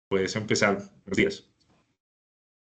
Puedes empezar. Buenos días.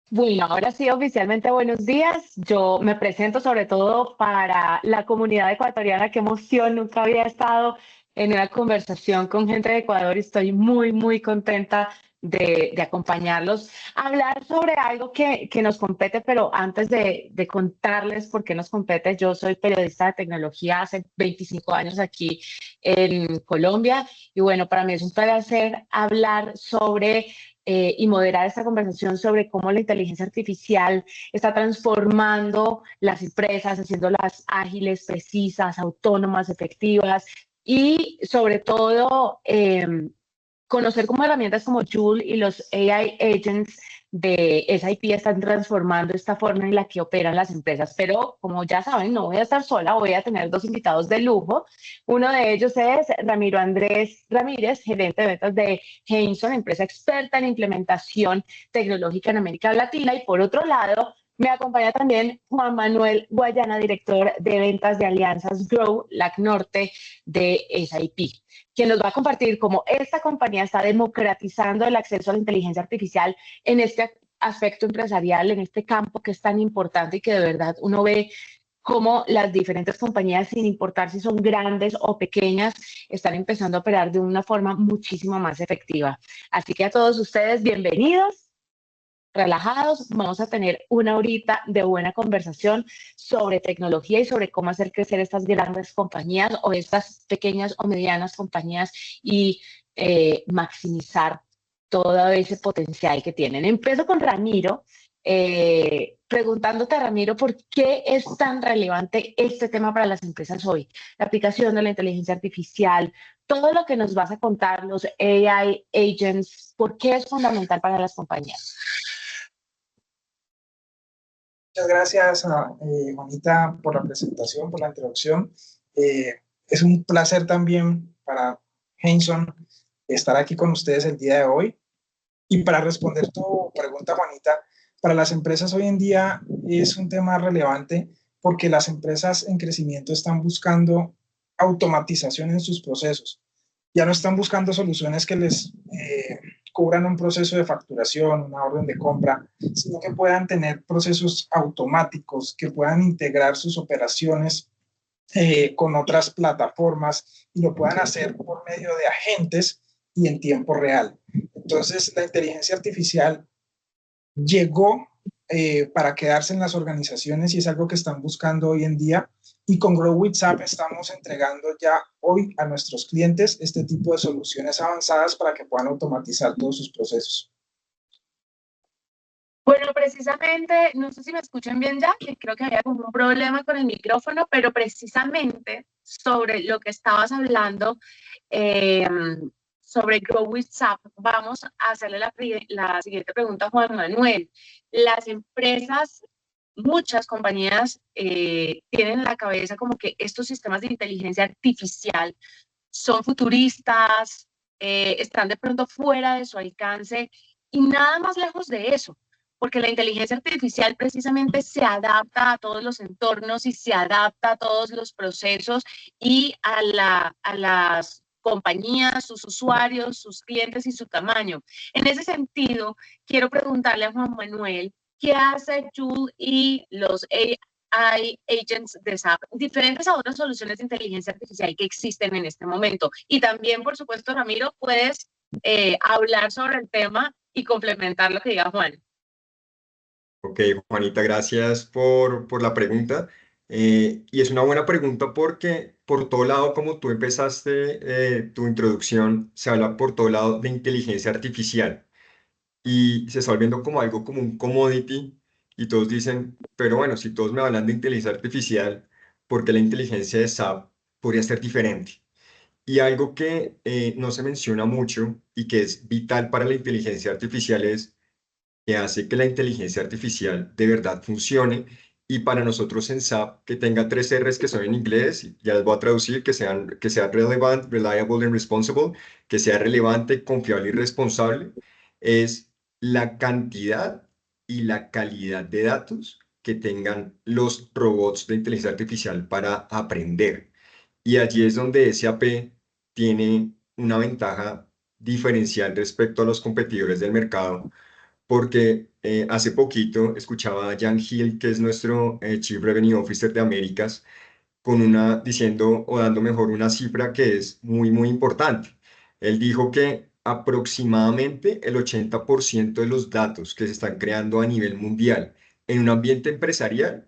Bueno, ahora sí, oficialmente buenos días. Yo me presento sobre todo para la comunidad ecuatoriana. Qué emoción, nunca había estado en una conversación con gente de Ecuador y estoy muy contenta de acompañarlos a hablar sobre algo que nos compete, pero antes de contarles por qué nos compete, yo soy periodista de tecnología hace 25 años aquí en Colombia y bueno, para mí es un placer hablar sobre y moderar esta conversación sobre cómo la inteligencia artificial está transformando las empresas, haciéndolas ágiles, precisas, autónomas, efectivas y sobre todo conocer cómo herramientas como Joule y los AI agents de SAP están transformando esta forma en la que operan las empresas. Pero como ya saben, no voy a estar sola, voy a tener dos invitados de lujo. Uno de ellos es Ramiro Andrés Ramírez, gerente de ventas de Henson, empresa experta en implementación tecnológica en América Latina. Y por otro lado, me acompaña también Juan Manuel Guayana, director de ventas de alianzas Grow, LAC Norte de SAP, quien nos va a compartir cómo esta compañía está democratizando el acceso a la inteligencia artificial en este aspecto empresarial, en este campo que es tan importante y que de verdad uno ve cómo las diferentes compañías, sin importar si son grandes o pequeñas, están empezando a operar de una forma muchísimo más efectiva. Así que a todos ustedes, bienvenidos. Relajados, vamos a tener una horita de buena conversación sobre tecnología y sobre cómo hacer crecer estas grandes compañías o estas pequeñas o medianas compañías y maximizar todo ese potencial que tienen. Empiezo con Ramiro, preguntándote, Ramiro, ¿por qué es tan relevante este tema para las empresas hoy? La aplicación de la inteligencia artificial, todo lo que nos vas a contar, los AI agents, ¿por qué es fundamental para las compañías? Muchas gracias, Juanita, por la presentación, por la introducción. Es un placer también para Henson estar aquí con ustedes el día de hoy. Y para responder tu pregunta, Juanita, para las empresas hoy en día es un tema relevante porque las empresas en crecimiento están buscando automatización en sus procesos. Ya no están buscando soluciones que les cubran un proceso de facturación, una orden de compra, sino que puedan tener procesos automáticos, que puedan integrar sus operaciones con otras plataformas y lo puedan hacer por medio de agentes y en tiempo real. Entonces, la inteligencia artificial llegó para quedarse en las organizaciones y es algo que están buscando hoy en día. Y con Grow with SAP estamos entregando ya hoy a nuestros clientes este tipo de soluciones avanzadas para que puedan automatizar todos sus procesos. Bueno, precisamente, no sé si me escuchan bien ya, que creo que había como un problema con el micrófono, pero precisamente sobre lo que estabas hablando, eh, sobre Grow with SAP, vamos a hacerle la siguiente pregunta a Juan Manuel. Las empresas, muchas compañías tienen en la cabeza como que estos sistemas de inteligencia artificial son futuristas, están de pronto fuera de su alcance y nada más lejos de eso, porque la inteligencia artificial precisamente se adapta a todos los entornos y se adapta a todos los procesos y a las compañías, sus usuarios, sus clientes y su tamaño. En ese sentido, quiero preguntarle a Juan Manuel, ¿qué hace Joule y los hay agents de SAP diferentes a otras soluciones de inteligencia artificial que existen en este momento? Y también, por supuesto, Ramiro, puedes hablar sobre el tema y complementar lo que diga Juan. Ok, Juanita, gracias por la pregunta. Y es una buena pregunta porque por todo lado, como tú empezaste tu introducción, se habla por todo lado de inteligencia artificial y se está volviendo como algo como un commodity y todos dicen, pero bueno, si todos me hablan de inteligencia artificial, ¿por qué la inteligencia de SAP podría ser diferente? Y algo que no se menciona mucho y que es vital para la inteligencia artificial es que hace que la inteligencia artificial de verdad funcione y para nosotros en SAP que tenga tres R's que son en inglés, y ya les voy a traducir, que sea relevant, reliable and responsible, que sea relevante, confiable y responsable, es la cantidad y la calidad de datos que tengan los robots de inteligencia artificial para aprender. Y allí es donde SAP tiene una ventaja diferencial respecto a los competidores del mercado, porque hace poquito escuchaba a Jan Hill, que es nuestro Chief Revenue Officer de Américas, diciendo o dando mejor una cifra que es muy, muy importante. Él dijo que aproximadamente el 80% de los datos que se están creando a nivel mundial en un ambiente empresarial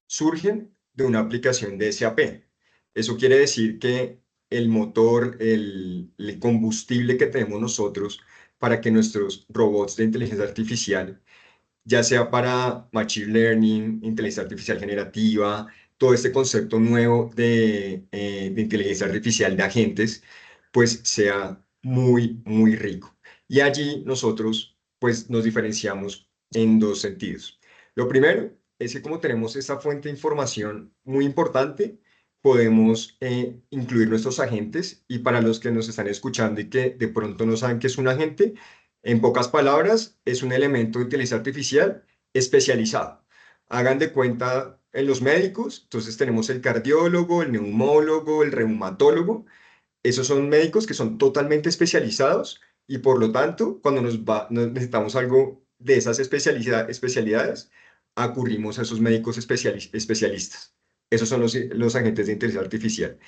surgen de una aplicación de SAP. Eso quiere decir que el motor, el combustible que tenemos nosotros para que nuestros robots de inteligencia artificial, ya sea para Machine Learning, inteligencia artificial generativa, todo este concepto nuevo de inteligencia artificial de agentes, pues sea muy, muy rico. Y allí nosotros, pues nos diferenciamos en dos sentidos. Lo primero es que como tenemos esta fuente de información muy importante, podemos incluir nuestros agentes, y para los que nos están escuchando y que de pronto no saben qué es un agente, en pocas palabras, es un elemento de inteligencia artificial especializado. Hagan de cuenta en los médicos, entonces tenemos el cardiólogo, el neumólogo, el reumatólogo. Esos son médicos que son totalmente especializados y por lo tanto, cuando necesitamos algo de esas especialidades, acurrimos a esos médicos especialistas. Esos son los agentes de inteligencia artificial.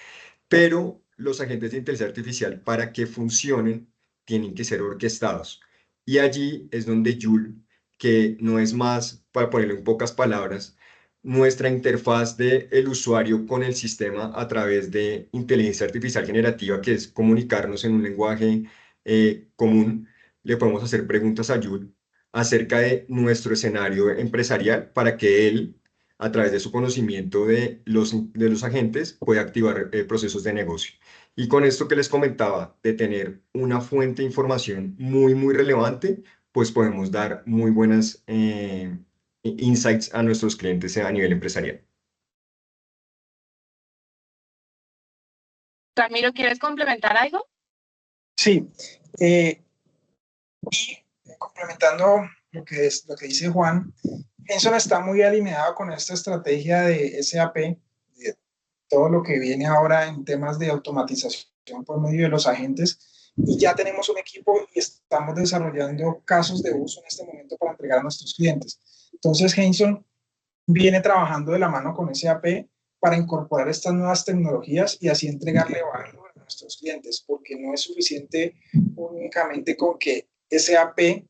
Pero los agentes de inteligencia artificial, para que funcionen, tienen que ser orquestados. Y allí es donde Joule, que no es más, para ponerlo en pocas palabras, nuestra interfaz del usuario con el sistema a través de inteligencia artificial generativa, que es comunicarnos en un lenguaje común. Le podemos hacer preguntas a Joule acerca de nuestro escenario empresarial para que él, a través de su conocimiento de los agentes, puede activar procesos de negocio. Y con esto que les comentaba, de tener una fuente de información muy, muy relevante, pues podemos dar muy buenas insights a nuestros clientes a nivel empresarial. Ramiro, ¿quieres complementar algo? Sí, y complementando lo que dice Juan, Henson está muy alineado con esta estrategia de SAP, de todo lo que viene ahora en temas de automatización por medio de los agentes, y ya tenemos un equipo y estamos desarrollando casos de uso en este momento para entregar a nuestros clientes. Entonces, Henson viene trabajando de la mano con SAP para incorporar estas nuevas tecnologías y así entregarle valor a nuestros clientes, porque no es suficiente únicamente con que SAP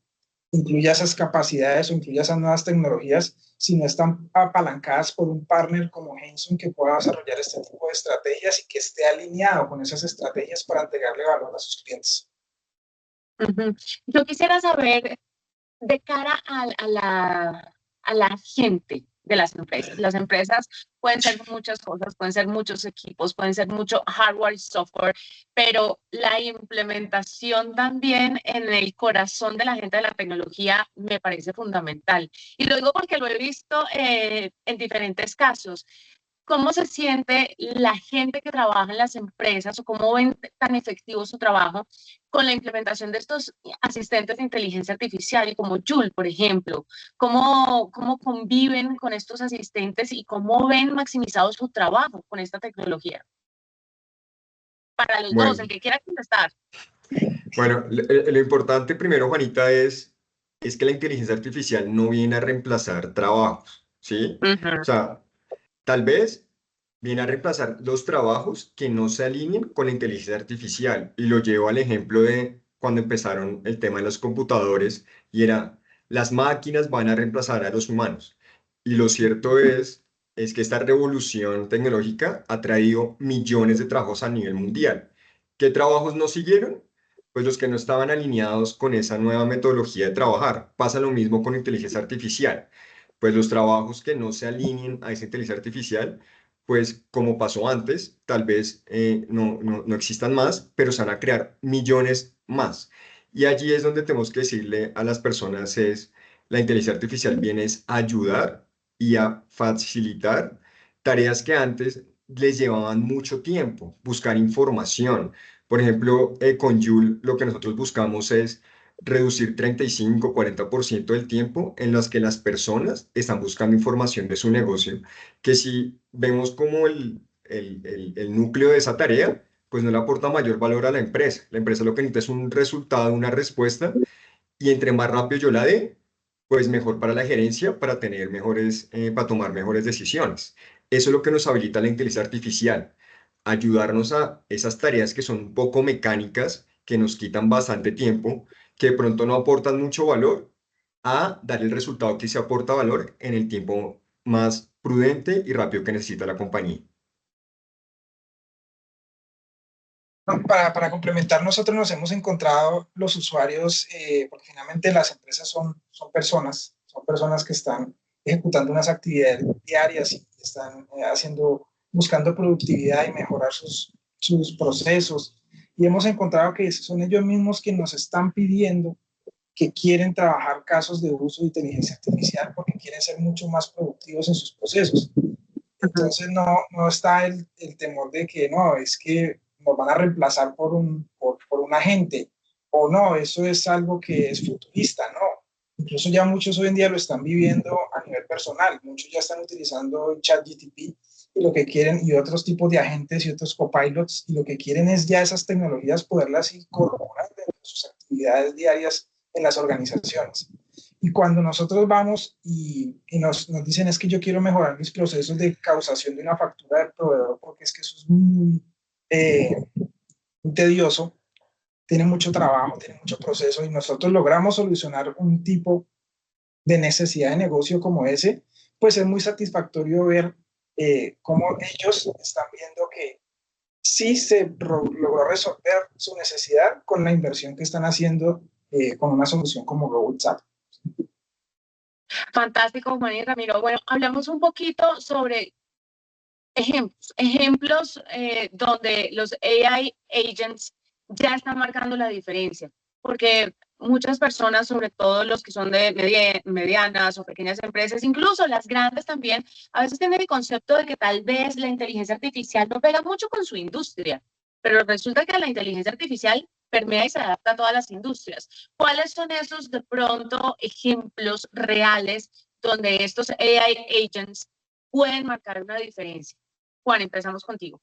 incluya esas capacidades o incluya esas nuevas tecnologías, si no están apalancadas por un partner como Henson que pueda desarrollar este tipo de estrategias y que esté alineado con esas estrategias para entregarle valor a sus clientes. Yo quisiera saber, de cara a la gente de las empresas pueden ser muchas cosas, pueden ser muchos equipos, pueden ser mucho hardware y software, pero la implementación también en el corazón de la gente de la tecnología me parece fundamental. Y lo digo porque lo he visto en diferentes casos. ¿Cómo se siente la gente que trabaja en las empresas o cómo ven tan efectivo su trabajo con la implementación de estos asistentes de inteligencia artificial y como Joule, por ejemplo? ¿Cómo conviven con estos asistentes y cómo ven maximizado su trabajo con esta tecnología? Para los dos, el que quiera contestar. Bueno, lo importante primero, Juanita, es que la inteligencia artificial no viene a reemplazar trabajos, ¿sí? O sea, tal vez viene a reemplazar los trabajos que no se alineen con la inteligencia artificial. Y lo llevo al ejemplo de cuando empezaron el tema de los computadores y era, las máquinas van a reemplazar a los humanos. Y lo cierto es que esta revolución tecnológica ha traído millones de trabajos a nivel mundial. ¿Qué trabajos no siguieron? Pues los que no estaban alineados con esa nueva metodología de trabajar. Pasa lo mismo con inteligencia artificial. Pues los trabajos que no se alineen a esa inteligencia artificial, pues como pasó antes, tal vez no existan más, pero se van a crear millones más. Y allí es donde tenemos que decirle a las personas la inteligencia artificial viene a ayudar y a facilitar tareas que antes les llevaban mucho tiempo, buscar información. Por ejemplo, con Joule lo que nosotros buscamos es reducir 35-40% del tiempo en los que las personas están buscando información de su negocio, que si vemos como el núcleo de esa tarea, pues no le aporta mayor valor a la empresa. La empresa lo que necesita es un resultado, una respuesta, y entre más rápido yo la dé, pues mejor para la gerencia, para tener mejores, para tomar mejores decisiones. Eso es lo que nos habilita la inteligencia artificial, ayudarnos a esas tareas que son un poco mecánicas, que nos quitan bastante tiempo, que de pronto no aportan mucho valor, a dar el resultado que se aporta valor en el tiempo más prudente y rápido que necesita la compañía. No, para complementar, nosotros nos hemos encontrado los usuarios, porque finalmente las empresas son personas que están ejecutando unas actividades diarias y están buscando productividad y mejorar sus procesos. Y hemos encontrado que son ellos mismos que nos están pidiendo que quieren trabajar casos de uso de inteligencia artificial porque quieren ser mucho más productivos en sus procesos. Entonces no está el temor de que no, es que nos van a reemplazar por un agente, o no, eso es algo que es futurista, no. Incluso ya muchos hoy en día lo están viviendo a nivel personal, muchos ya están utilizando ChatGPT y lo que quieren, y otros tipos de agentes y otros copilots, y lo que quieren es ya esas tecnologías poderlas incorporar dentro de sus actividades diarias en las organizaciones. Y cuando nosotros vamos y nos dicen es que yo quiero mejorar mis procesos de causación de una factura del proveedor, porque es que eso es muy tedioso, tiene mucho trabajo, tiene mucho proceso, y nosotros logramos solucionar un tipo de necesidad de negocio como ese, pues es muy satisfactorio ver cómo ellos están viendo que sí se logró resolver su necesidad con la inversión que están haciendo con una solución como GoWhatsApp. Fantástico, Juan y Ramiro. Bueno, hablamos un poquito sobre ejemplos donde los AI agents ya están marcando la diferencia, porque muchas personas, sobre todo los que son de medianas o pequeñas empresas, incluso las grandes también, a veces tienen el concepto de que tal vez la inteligencia artificial no pega mucho con su industria, pero resulta que la inteligencia artificial permea y se adapta a todas las industrias. ¿Cuáles son esos de pronto ejemplos reales donde estos AI agents pueden marcar una diferencia? Juan, empezamos contigo.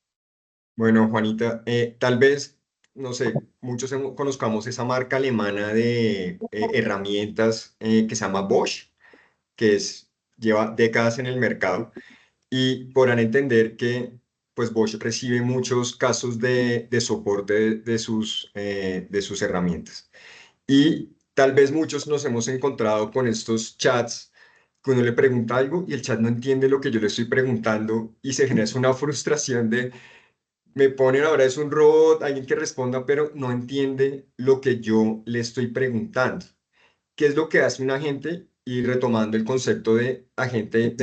Bueno, Juanita, tal vez, no sé, muchos conozcamos esa marca alemana de herramientas que se llama Bosch, que lleva décadas en el mercado, y podrán entender que pues Bosch recibe muchos casos de soporte de sus herramientas. Y tal vez muchos nos hemos encontrado con estos chats que uno le pregunta algo y el chat no entiende lo que yo le estoy preguntando y se genera una frustración de me ponen ahora es un robot, alguien que responda, pero no entiende lo que yo le estoy preguntando. ¿Qué es lo que hace un agente? Y retomando el concepto de agente,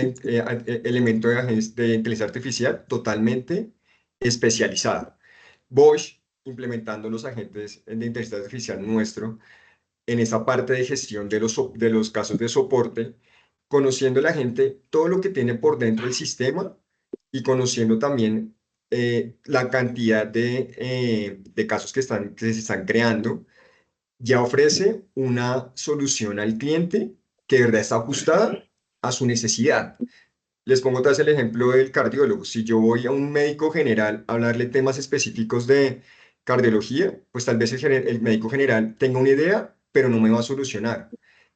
elemento de inteligencia artificial totalmente especializado. Bosch, implementando los agentes de inteligencia artificial nuestro en esa parte de gestión de los casos de soporte, conociendo la gente todo lo que tiene por dentro del sistema y conociendo también la cantidad de casos que se están creando, ya ofrece una solución al cliente que de verdad está ajustada a su necesidad. Les pongo otra vez el ejemplo del cardiólogo. Si yo voy a un médico general a hablarle temas específicos de cardiología, pues tal vez el médico general tenga una idea, pero no me va a solucionar.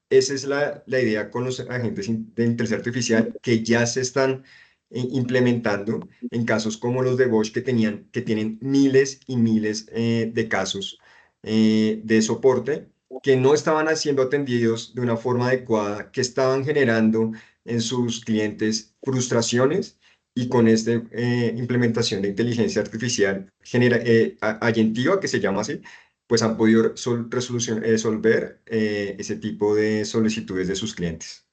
Esa es la idea con los agentes de inteligencia artificial que ya se están implementando en casos como los de Bosch que tienen miles y miles de casos de soporte que no estaban siendo atendidos de una forma adecuada, que estaban generando en sus clientes frustraciones y con esta implementación de inteligencia artificial ayentiva, que se llama así, pues han podido resolver ese tipo de solicitudes de sus clientes.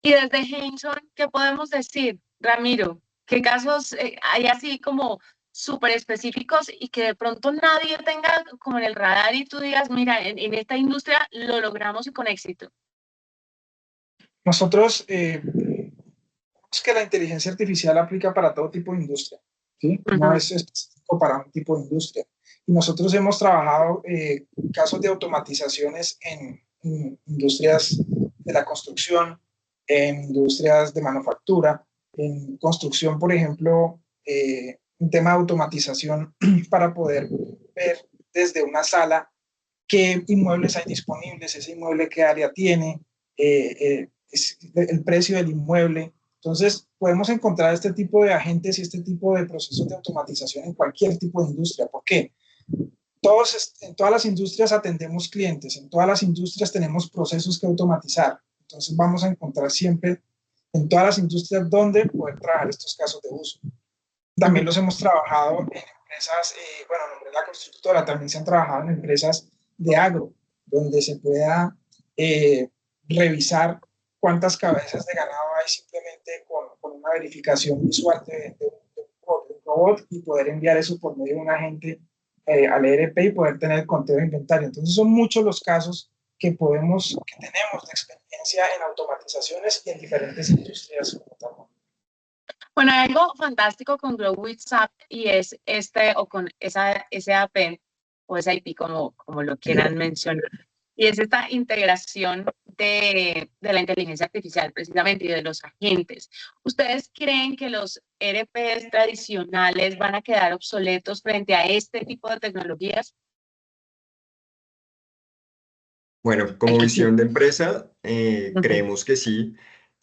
Y desde Henson, ¿qué podemos decir, Ramiro? ¿Qué casos hay así como súper específicos y que de pronto nadie tenga como en el radar y tú digas, mira, en esta industria lo logramos y con éxito? Nosotros es que la inteligencia artificial aplica para todo tipo de industria, ¿sí? No es específico para un tipo de industria. Y nosotros hemos trabajado casos de automatizaciones en industrias de la construcción, en industrias de manufactura, en construcción, por ejemplo, un tema de automatización para poder ver desde una sala qué inmuebles hay disponibles, ese inmueble qué área tiene, el precio del inmueble. Entonces, podemos encontrar este tipo de agentes y este tipo de procesos de automatización en cualquier tipo de industria. ¿Por qué? En todas las industrias atendemos clientes, en todas las industrias tenemos procesos que automatizar. Entonces, vamos a encontrar siempre en todas las industrias donde poder trabajar estos casos de uso. También los hemos trabajado en empresas, bueno, en nombre de la constructora, también se han trabajado en empresas de agro, donde se pueda revisar cuántas cabezas de ganado hay simplemente con una verificación visual de un robot y poder enviar eso por medio de un agente al ERP y poder tener el conteo de inventario. Entonces son muchos los casos que tenemos de experiencia en automatizaciones y en diferentes industrias. Bueno, hay algo fantástico con Grow with SAP y es o con esa SAP o SAP como lo quieran mencionar. Y es esta integración de la inteligencia artificial precisamente y de los agentes. ¿Ustedes creen que los ERPs tradicionales van a quedar obsoletos frente a este tipo de tecnologías? Bueno, como visión de empresa, creemos que sí.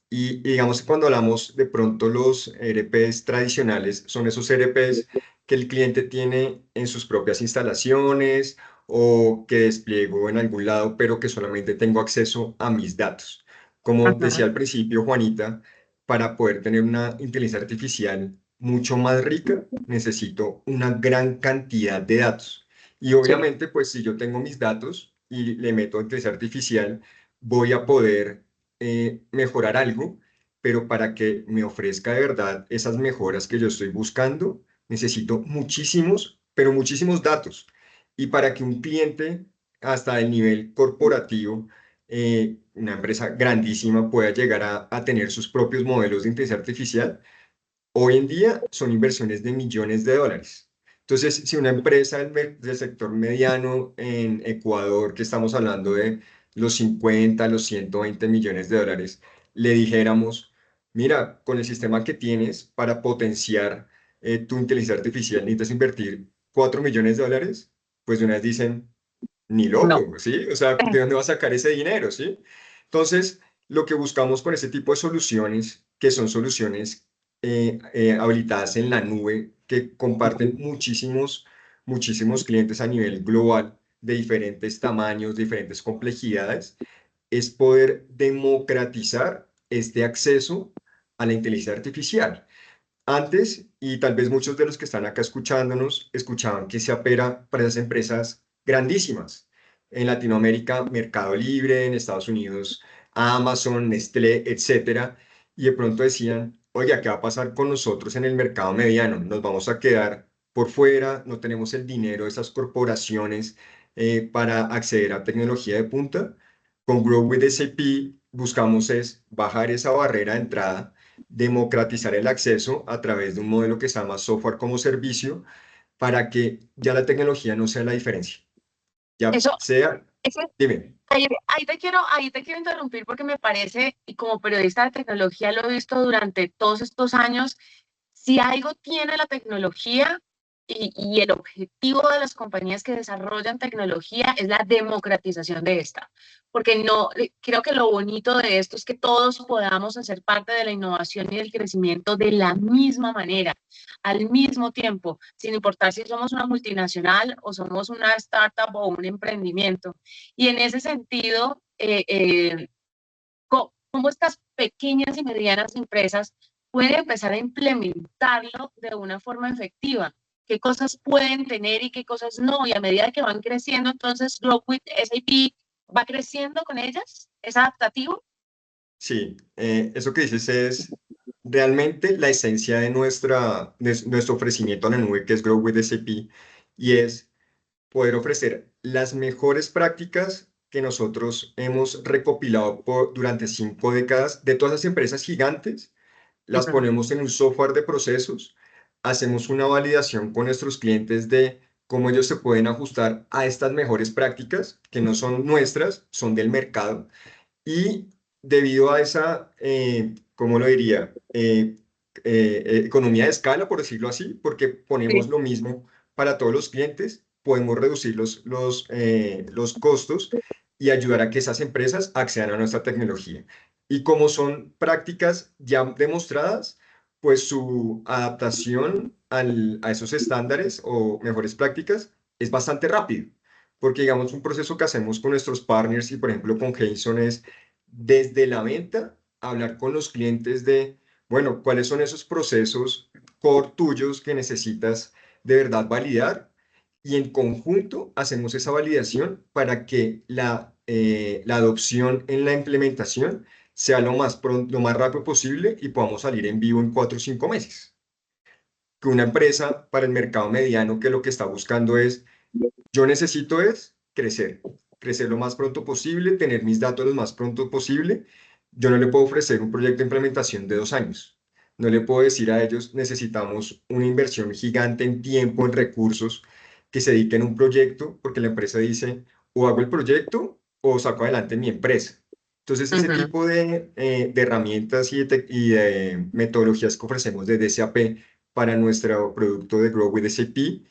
Y digamos que cuando hablamos de pronto los ERPs tradicionales, son esos ERPs que el cliente tiene en sus propias instalaciones o que despliego en algún lado, pero que solamente tengo acceso a mis datos. Como decía al principio, Juanita, para poder tener una inteligencia artificial mucho más rica, necesito una gran cantidad de datos. Y Sí. obviamente, pues si yo tengo mis datos y le meto inteligencia artificial, voy a poder mejorar algo, pero para que me ofrezca de verdad esas mejoras que yo estoy buscando, necesito muchísimos, pero muchísimos datos. Y para que un cliente, hasta el nivel corporativo, una empresa grandísima pueda llegar a tener sus propios modelos de inteligencia artificial, hoy en día son inversiones de millones de dólares. Entonces, si una empresa del sector mediano en Ecuador, que estamos hablando de los 50, los 120 millones de dólares, le dijéramos, mira, con el sistema que tienes para potenciar tu inteligencia artificial, necesitas invertir 4 millones de dólares, pues de una vez dicen, ni No. loco, ¿sí? O sea, ¿de dónde va a sacar ese dinero, sí? Entonces, lo que buscamos con ese tipo de soluciones, que son soluciones habilitadas en la nube, que comparten muchísimos clientes a nivel global, de diferentes tamaños, diferentes complejidades, es poder democratizar este acceso a la inteligencia artificial. Antes, y tal vez muchos de los que están acá escuchándonos, escuchaban que se apera para esas empresas grandísimas. En Latinoamérica, Mercado Libre, en Estados Unidos, Amazon, Nestlé, etcétera. Y de pronto decían, oiga, ¿qué va a pasar con nosotros en el mercado mediano? Nos vamos a quedar por fuera, no tenemos el dinero de esas corporaciones para acceder a tecnología de punta. Con Grow with SAP buscamos es bajar esa barrera de entrada, democratizar el acceso a través de un modelo que se llama software como servicio para que ya la tecnología no sea la diferencia. Ya Eso, sea, eso dime. ahí te quiero interrumpir porque me parece, y como periodista de tecnología lo he visto durante todos estos años, si algo tiene la tecnología y el objetivo de las compañías que desarrollan tecnología es la democratización de esta. Porque no, creo que lo bonito de esto es que todos podamos hacer parte de la innovación y del crecimiento de la misma manera, al mismo tiempo, sin importar si somos una multinacional o somos una startup o un emprendimiento. Y en ese sentido, cómo estas pequeñas y medianas empresas pueden empezar a implementarlo de una forma efectiva. ¿Qué cosas pueden tener y qué cosas no? Y a medida que van creciendo, entonces Grow with SAP va creciendo con ellas. ¿Es adaptativo? Sí, eso que dices es realmente la esencia de nuestro ofrecimiento a la nube, que es Grow with SAP, y es poder ofrecer las mejores prácticas que nosotros hemos recopilado durante 5 décadas de todas las empresas gigantes, las ponemos en un software de procesos, hacemos una validación con nuestros clientes de cómo ellos se pueden ajustar a estas mejores prácticas, que no son nuestras, son del mercado, y debido a esa, ¿cómo lo diría? economía de escala, por decirlo así, porque ponemos Sí. lo mismo para todos los clientes, podemos reducir los costos y ayudar a que esas empresas accedan a nuestra tecnología. Y como son prácticas ya demostradas, pues su adaptación a esos estándares o mejores prácticas es bastante rápido. Porque, digamos, un proceso que hacemos con nuestros partners y, por ejemplo, con Jason es desde la venta, hablar con los clientes de, bueno, ¿cuáles son esos procesos core tuyos que necesitas de verdad validar? Y en conjunto hacemos esa validación para que la adopción en la implementación sea lo más pronto, lo más rápido posible y podamos salir en vivo en 4 o 5 meses. Que una empresa para el mercado mediano que lo que está buscando es, yo necesito es crecer lo más pronto posible, tener mis datos lo más pronto posible. Yo no le puedo ofrecer un proyecto de implementación de 2 años. No le puedo decir a ellos, necesitamos una inversión gigante en tiempo, en recursos, que se dediquen a un proyecto, porque la empresa dice, o hago el proyecto o saco adelante mi empresa. Entonces, ese Ujú. tipo de herramientas y de metodologías que ofrecemos desde SAP para nuestro producto de Grow with SAP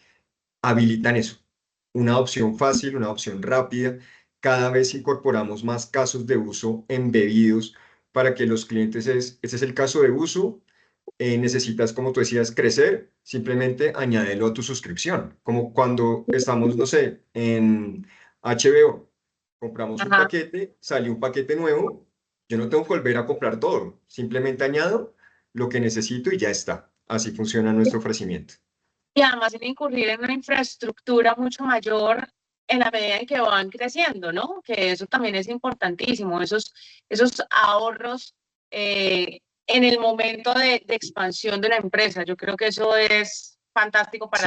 habilitan eso. Una adopción fácil, una adopción rápida. Cada vez incorporamos más casos de uso embebidos para que los clientes ese es el caso de uso. Necesitas, como tú decías, crecer, simplemente añádelo a tu suscripción. Como cuando estamos, no sé, en HBO, compramos un Ajá. paquete, salió un paquete nuevo, yo no tengo que volver a comprar todo, simplemente añado lo que necesito y ya está. Así funciona nuestro ofrecimiento. Y además sin incurrir en una infraestructura mucho mayor en la medida en que van creciendo, ¿no? Que eso también es importantísimo, esos ahorros en el momento de expansión de la empresa. Yo creo que eso es fantástico Sí.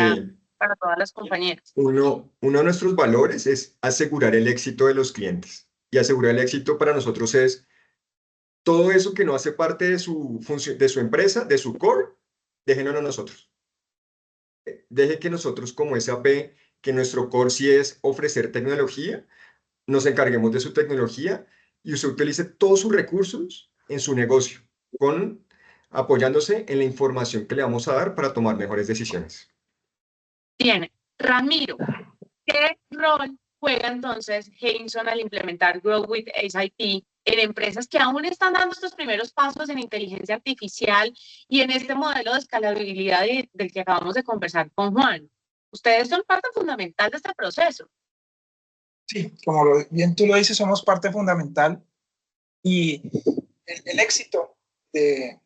para todas las compañías. Uno de nuestros valores es asegurar el éxito de los clientes. Y asegurar el éxito para nosotros es todo eso que no hace parte de su función, de su empresa, de su core, déjenos a nosotros. Deje que nosotros como SAP, que nuestro core sí es ofrecer tecnología, nos encarguemos de su tecnología y usted utilice todos sus recursos en su negocio, apoyándose en la información que le vamos a dar para tomar mejores decisiones. Bien, Ramiro, ¿qué rol juega entonces Jameson al implementar Grow with SAP en empresas que aún están dando estos primeros pasos en inteligencia artificial y en este modelo de escalabilidad del que acabamos de conversar con Juan? Ustedes son parte fundamental de este proceso. Sí, como bien tú lo dices, somos parte fundamental y el éxito de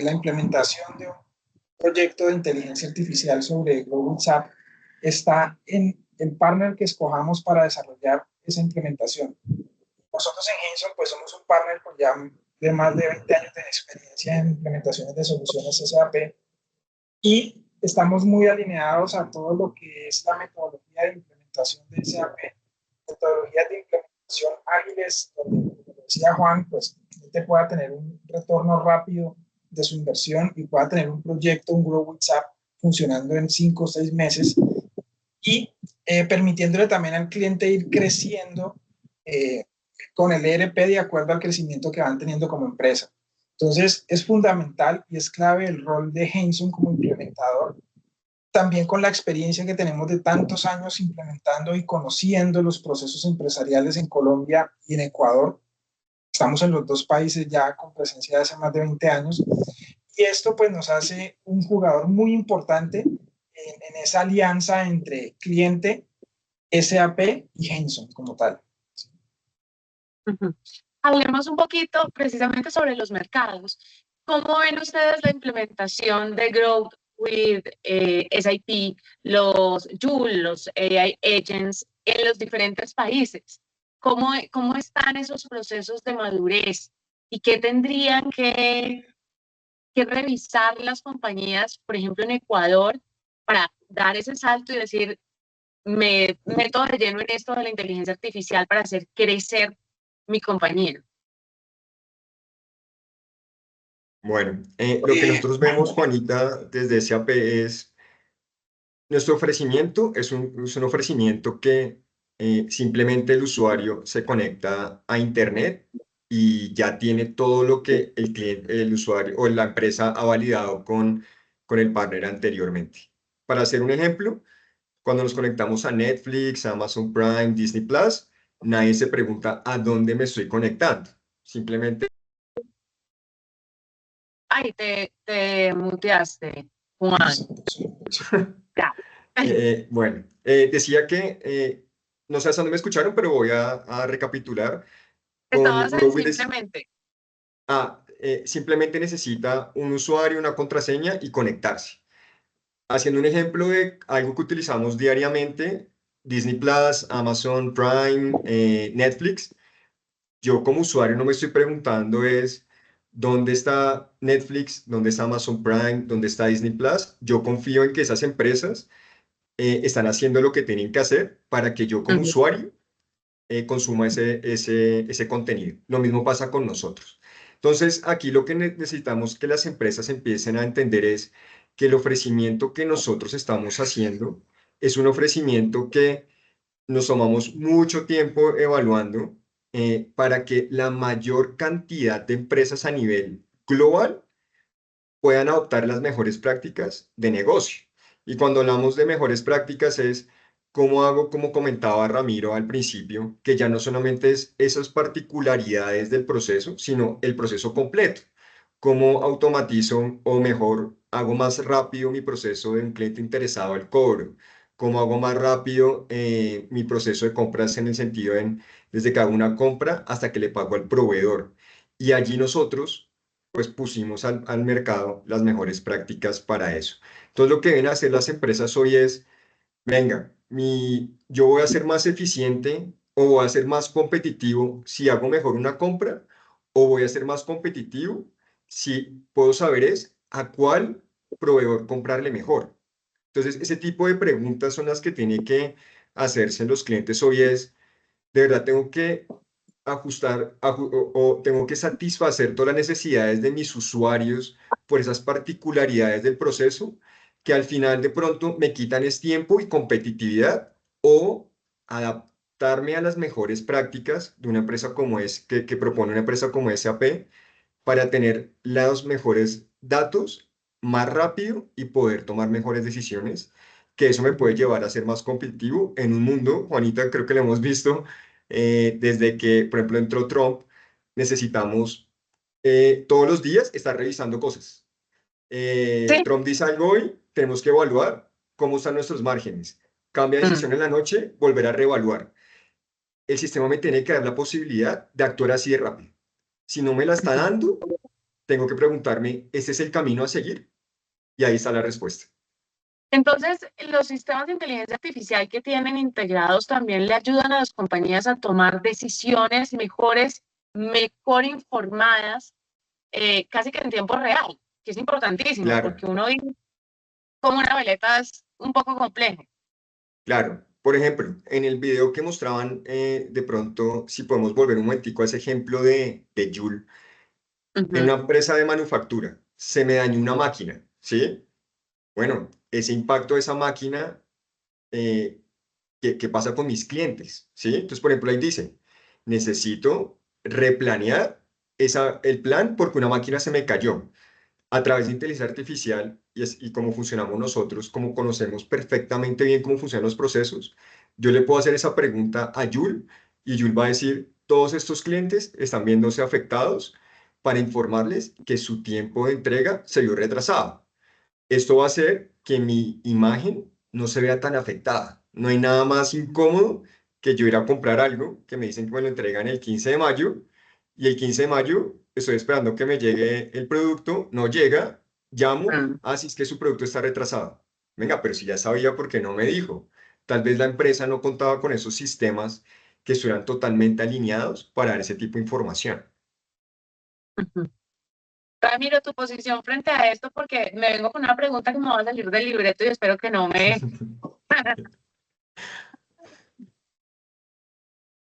la implementación de un proyecto de inteligencia artificial sobre Global SAP está en el partner que escojamos para desarrollar esa implementación. Nosotros en Henson pues somos un partner con ya de más de 20 años de experiencia en implementaciones de soluciones SAP y estamos muy alineados a todo lo que es la metodología de implementación de SAP, metodologías de implementación ágiles, donde, como decía Juan, pues te pueda tener un retorno rápido de su inversión y pueda tener un proyecto, un Grow with SAP funcionando en 5 o 6 meses y permitiéndole también al cliente ir creciendo con el ERP de acuerdo al crecimiento que van teniendo como empresa. Entonces, es fundamental y es clave el rol de Henson como implementador, también con la experiencia que tenemos de tantos años implementando y conociendo los procesos empresariales en Colombia y en Ecuador. Estamos en los dos países ya con presencia de hace más de 20 años y esto pues nos hace un jugador muy importante en esa alianza entre cliente, SAP y Henson como tal. Uh-huh. Hablemos un poquito precisamente sobre los mercados. ¿Cómo ven ustedes la implementación de Growth with SAP, los Joule, los AI agents en los diferentes países? ¿Cómo están esos procesos de madurez? ¿Y qué tendrían que revisar las compañías, por ejemplo, en Ecuador, para dar ese salto y decir, me meto de lleno en esto de la inteligencia artificial para hacer crecer mi compañía? Bueno, lo que nosotros vemos, Juanita, desde SAP es nuestro ofrecimiento, es un ofrecimiento que simplemente el usuario se conecta a Internet y ya tiene todo lo que el cliente, el usuario o la empresa ha validado con el partner anteriormente. Para hacer un ejemplo, cuando nos conectamos a Netflix, Amazon Prime, Disney Plus, nadie se pregunta a dónde me estoy conectando. Simplemente, Ay, te muteaste, Juan. Ya. decía que no sé hasta dónde me escucharon, pero voy a recapitular. Con Estabas en Grow with simplemente. simplemente necesita un usuario, una contraseña y conectarse. Haciendo un ejemplo de algo que utilizamos diariamente, Disney Plus, Amazon Prime, Netflix, yo como usuario no me estoy preguntando es dónde está Netflix, dónde está Amazon Prime, dónde está Disney Plus. Yo confío en que esas empresas están haciendo lo que tienen que hacer para que yo como Ujú. usuario consuma ese contenido. Lo mismo pasa con nosotros. Entonces, aquí lo que necesitamos que las empresas empiecen a entender es que el ofrecimiento que nosotros estamos haciendo es un ofrecimiento que nos tomamos mucho tiempo evaluando para que la mayor cantidad de empresas a nivel global puedan adoptar las mejores prácticas de negocio. Y cuando hablamos de mejores prácticas es cómo hago, como comentaba Ramiro al principio, que ya no solamente es esas particularidades del proceso, sino el proceso completo. Cómo automatizo o mejor hago más rápido mi proceso de un cliente interesado al cobro. Cómo hago más rápido mi proceso de compras en el sentido en desde que hago una compra hasta que le pago al proveedor. Y allí nosotros pues pusimos al mercado las mejores prácticas para eso. Entonces lo que deben hacer las empresas hoy es, venga, yo voy a ser más eficiente o voy a ser más competitivo si hago mejor una compra o voy a ser más competitivo si puedo saber es a cuál proveedor comprarle mejor. Entonces ese tipo de preguntas son las que tienen que hacerse los clientes hoy es, de verdad tengo que ajustar o tengo que satisfacer todas las necesidades de mis usuarios por esas particularidades del proceso que al final de pronto me quitan es tiempo y competitividad o adaptarme a las mejores prácticas de una empresa como que propone una empresa como SAP para tener los mejores datos más rápido y poder tomar mejores decisiones, que eso me puede llevar a ser más competitivo en un mundo, Juanita, creo que lo hemos visto desde que, por ejemplo, entró Trump, necesitamos todos los días estar revisando cosas. Sí. Trump dice algo hoy, tenemos que evaluar cómo están nuestros márgenes. Cambia decisión en la noche, volver a reevaluar. El sistema me tiene que dar la posibilidad de actuar así de rápido. Si no me la está dando, tengo que preguntarme, ¿ese es el camino a seguir? Y ahí está la respuesta. Entonces, los sistemas de inteligencia artificial que tienen integrados también le ayudan a las compañías a tomar decisiones mejores, mejor informadas, casi que en tiempo real, que es importantísimo, Claro, porque uno dice como una veleta es un poco complejo. claro. Por ejemplo, en el video que mostraban, de pronto, si podemos volver un momentico a ese ejemplo de Joule, en Ujú. una empresa de manufactura, se me dañó una máquina, ¿sí? Bueno, ese impacto de esa máquina, eh, ¿qué pasa con mis clientes? ¿Sí? Entonces, por ejemplo, ahí dice, necesito replanear el plan porque una máquina se me cayó. A través de inteligencia artificial y cómo funcionamos nosotros, cómo conocemos perfectamente bien cómo funcionan los procesos, yo le puedo hacer esa pregunta a Yul y Yul va a decir, todos estos clientes están viéndose afectados para informarles que su tiempo de entrega se vio retrasado. Esto va a hacer que mi imagen no se vea tan afectada. No hay nada más incómodo que yo ir a comprar algo que me dicen que me lo entregan el 15 de mayo y el 15 de mayo estoy esperando que me llegue el producto, no llega, llamo, Mm. así es que su producto está retrasado. Venga, pero si ya sabía, ¿por qué no me dijo? Tal vez la empresa no contaba con esos sistemas que estuvieran totalmente alineados para dar ese tipo de información. Ujú. Ramiro, tu posición frente a esto, porque me vengo con una pregunta que me va a salir del libreto y espero que no me...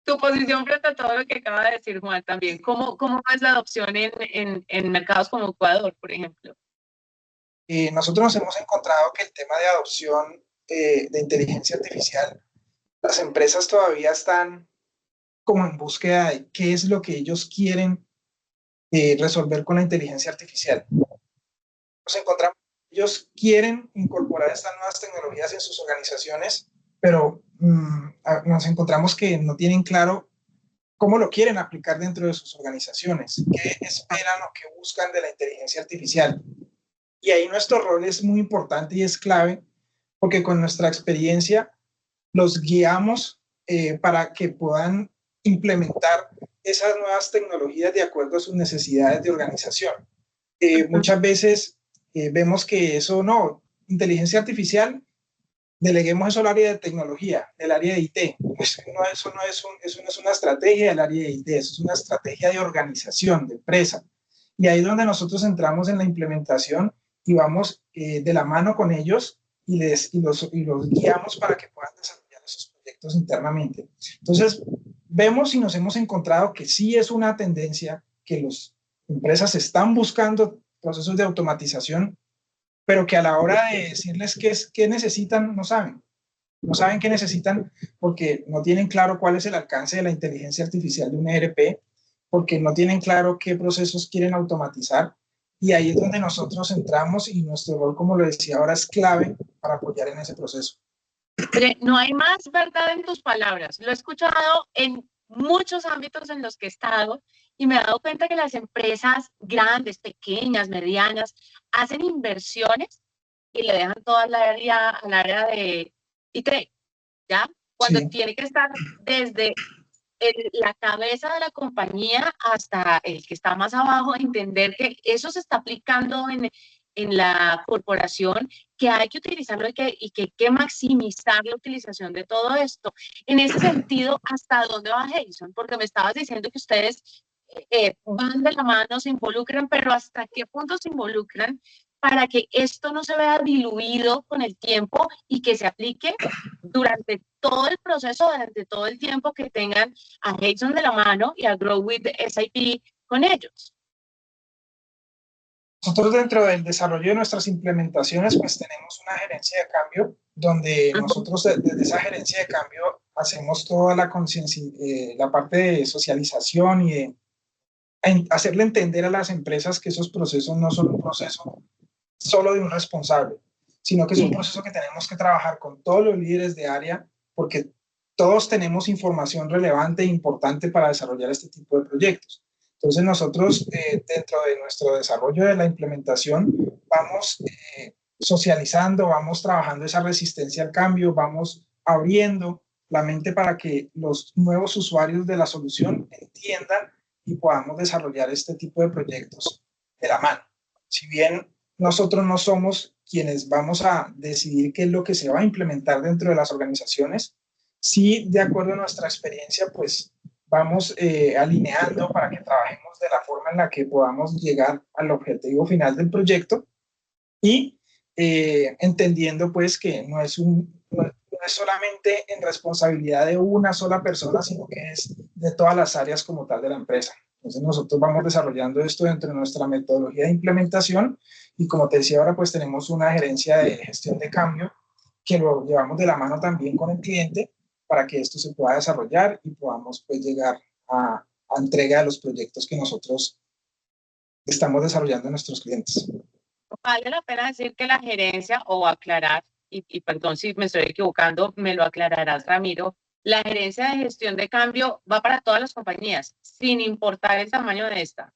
Tu posición frente a todo lo que acaba de decir Juan también. ¿Cómo es la adopción en mercados como Ecuador, por ejemplo? Nosotros nos hemos encontrado que el tema de adopción de inteligencia artificial, las empresas todavía están como en búsqueda de qué es lo que ellos quieren resolver con la inteligencia artificial. Nos encontramos, ellos quieren incorporar estas nuevas tecnologías en sus organizaciones, pero nos encontramos que no tienen claro cómo lo quieren aplicar dentro de sus organizaciones, qué esperan o qué buscan de la inteligencia artificial. Y ahí nuestro rol es muy importante y es clave, porque con nuestra experiencia los guiamos para que puedan implementar esas nuevas tecnologías de acuerdo a sus necesidades de organización. Muchas veces vemos que eso no, inteligencia artificial, deleguemos eso al área de tecnología, del área de IT. Pues eso no es una estrategia del área de IT, eso es una estrategia de organización, de empresa. Y ahí es donde nosotros entramos en la implementación y vamos de la mano con ellos y los guiamos para que puedan desarrollar esos proyectos internamente. Entonces, vemos y nos hemos encontrado que sí es una tendencia que las empresas están buscando procesos de automatización, pero que a la hora de decirles qué necesitan, no saben. No saben qué necesitan porque no tienen claro cuál es el alcance de la inteligencia artificial de un ERP, porque no tienen claro qué procesos quieren automatizar. Y ahí es donde nosotros entramos y nuestro rol, como lo decía ahora, es clave para apoyar en ese proceso. No hay más verdad en tus palabras. Lo he escuchado en muchos ámbitos en los que he estado y me he dado cuenta que las empresas grandes, pequeñas, medianas, hacen inversiones y le dejan toda al área de IT, ¿ya? Cuando Sí. tiene que estar desde la cabeza de la compañía hasta el que está más abajo, entender que eso se está aplicando en la corporación, que hay que utilizarlo y que hay que maximizar la utilización de todo esto. En ese sentido, ¿hasta dónde va Jason? Porque me estabas diciendo que ustedes van de la mano, se involucran, pero ¿hasta qué punto se involucran para que esto no se vea diluido con el tiempo y que se aplique durante todo el proceso, durante todo el tiempo que tengan a Jason de la mano y a Grow with SAP con ellos? Nosotros dentro del desarrollo de nuestras implementaciones, pues tenemos una gerencia de cambio, donde nosotros desde esa gerencia de cambio hacemos toda la conciencia, la parte de socialización y de hacerle entender a las empresas que esos procesos no son un proceso solo de un responsable, sino que es un proceso que tenemos que trabajar con todos los líderes de área, porque todos tenemos información relevante e importante para desarrollar este tipo de proyectos. Entonces nosotros dentro de nuestro desarrollo de la implementación vamos socializando, vamos trabajando esa resistencia al cambio, vamos abriendo la mente para que los nuevos usuarios de la solución entiendan y podamos desarrollar este tipo de proyectos de la mano. Si bien nosotros no somos quienes vamos a decidir qué es lo que se va a implementar dentro de las organizaciones, sí, de acuerdo a nuestra experiencia, pues vamos alineando para que trabajemos de la forma en la que podamos llegar al objetivo final del proyecto y entendiendo pues que no es solamente en responsabilidad de una sola persona, sino que es de todas las áreas como tal de la empresa. Entonces nosotros vamos desarrollando esto dentro de nuestra metodología de implementación y como te decía ahora, pues tenemos una gerencia de gestión de cambio que lo llevamos de la mano también con el cliente para que esto se pueda desarrollar y podamos pues llegar a entrega de los proyectos que nosotros estamos desarrollando en nuestros clientes. Vale la pena decir que la gerencia, o aclarar, y perdón si me estoy equivocando, me lo aclararás, Ramiro, la gerencia de gestión de cambio va para todas las compañías, sin importar el tamaño de esta.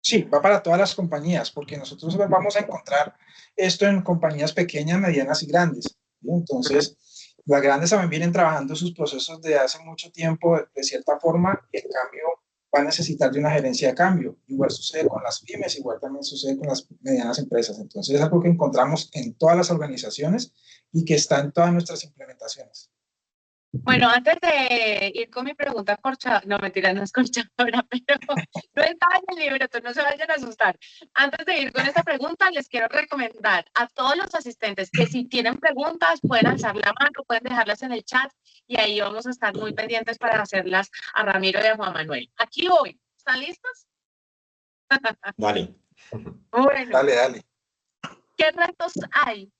Sí, va para todas las compañías, porque nosotros vamos a encontrar esto en compañías pequeñas, medianas y grandes. ¿Sí? Entonces, las grandes también vienen trabajando sus procesos de hace mucho tiempo de cierta forma y el cambio va a necesitar de una gerencia de cambio. Igual sucede con las pymes, igual también sucede con las medianas empresas. Entonces, es algo que encontramos en todas las organizaciones y que está en todas nuestras implementaciones. Bueno, antes de ir con mi pregunta corchadora, no, mentira, no es corchadora, pero no estaba en el libreto, no se vayan a asustar. Antes de ir con esta pregunta, les quiero recomendar a todos los asistentes que si tienen preguntas, pueden alzar la mano, pueden dejarlas en el chat y ahí vamos a estar muy pendientes para hacerlas a Ramiro y a Juan Manuel. Aquí voy. ¿Están listos? Dale. Bueno, Dale. ¿qué retos hay?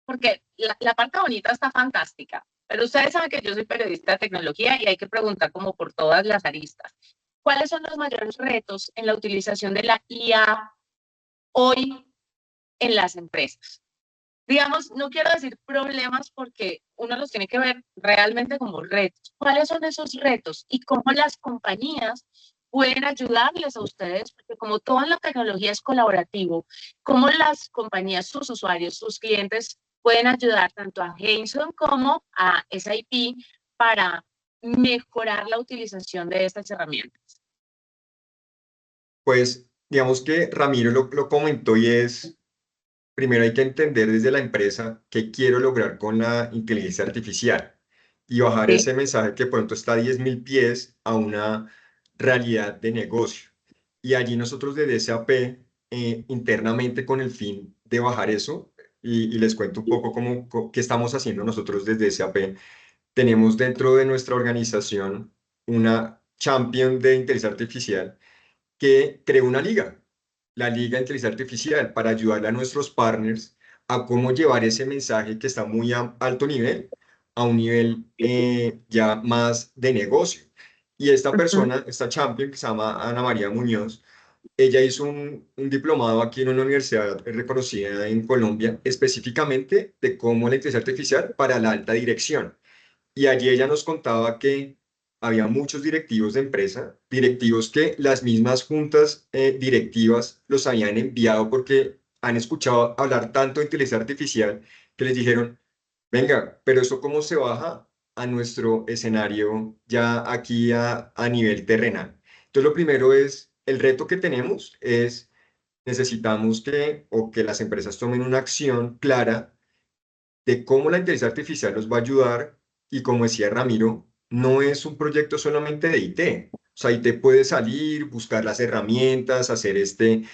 Porque la parte bonita está fantástica, Pero ustedes saben que yo soy periodista de tecnología y hay que preguntar como por todas las aristas. ¿Cuáles son los mayores retos en la utilización de la IA hoy en las empresas? Digamos, no quiero decir problemas porque uno los tiene que ver realmente como retos. ¿Cuáles son esos retos y cómo las compañías pueden ayudarles a ustedes? Porque como toda la tecnología es colaborativo, ¿cómo las compañías, sus usuarios, sus clientes pueden ayudar tanto a Henson como a SAP para mejorar la utilización de estas herramientas? Pues digamos que Ramiro lo comentó y es, primero hay que entender desde la empresa qué quiero lograr con la inteligencia artificial y bajar Sí. ese mensaje que pronto está a 10.000 pies a una realidad de negocio. Y allí nosotros desde SAP, internamente con el fin de bajar eso, y les cuento un poco qué estamos haciendo nosotros desde SAP. Tenemos dentro de nuestra organización una champion de inteligencia artificial que creó una liga, la Liga de Inteligencia Artificial, para ayudarle a nuestros partners a cómo llevar ese mensaje que está muy a alto nivel a un nivel ya más de negocio. Y esta persona, esta champion que se llama Ana María Muñoz, ella hizo un diplomado aquí en una universidad reconocida en Colombia, específicamente de cómo la inteligencia artificial para la alta dirección. Y allí ella nos contaba que había muchos directivos de empresa, directivos que las mismas juntas directivas los habían enviado porque han escuchado hablar tanto de inteligencia artificial que les dijeron, venga, pero ¿esto cómo se baja a nuestro escenario ya aquí a nivel terrenal? Entonces lo primero es, el reto que tenemos es, necesitamos que las empresas tomen una acción clara de cómo la inteligencia artificial nos va a ayudar y como decía Ramiro, no es un proyecto solamente de IT. O sea, IT puede salir, buscar las herramientas, hacer este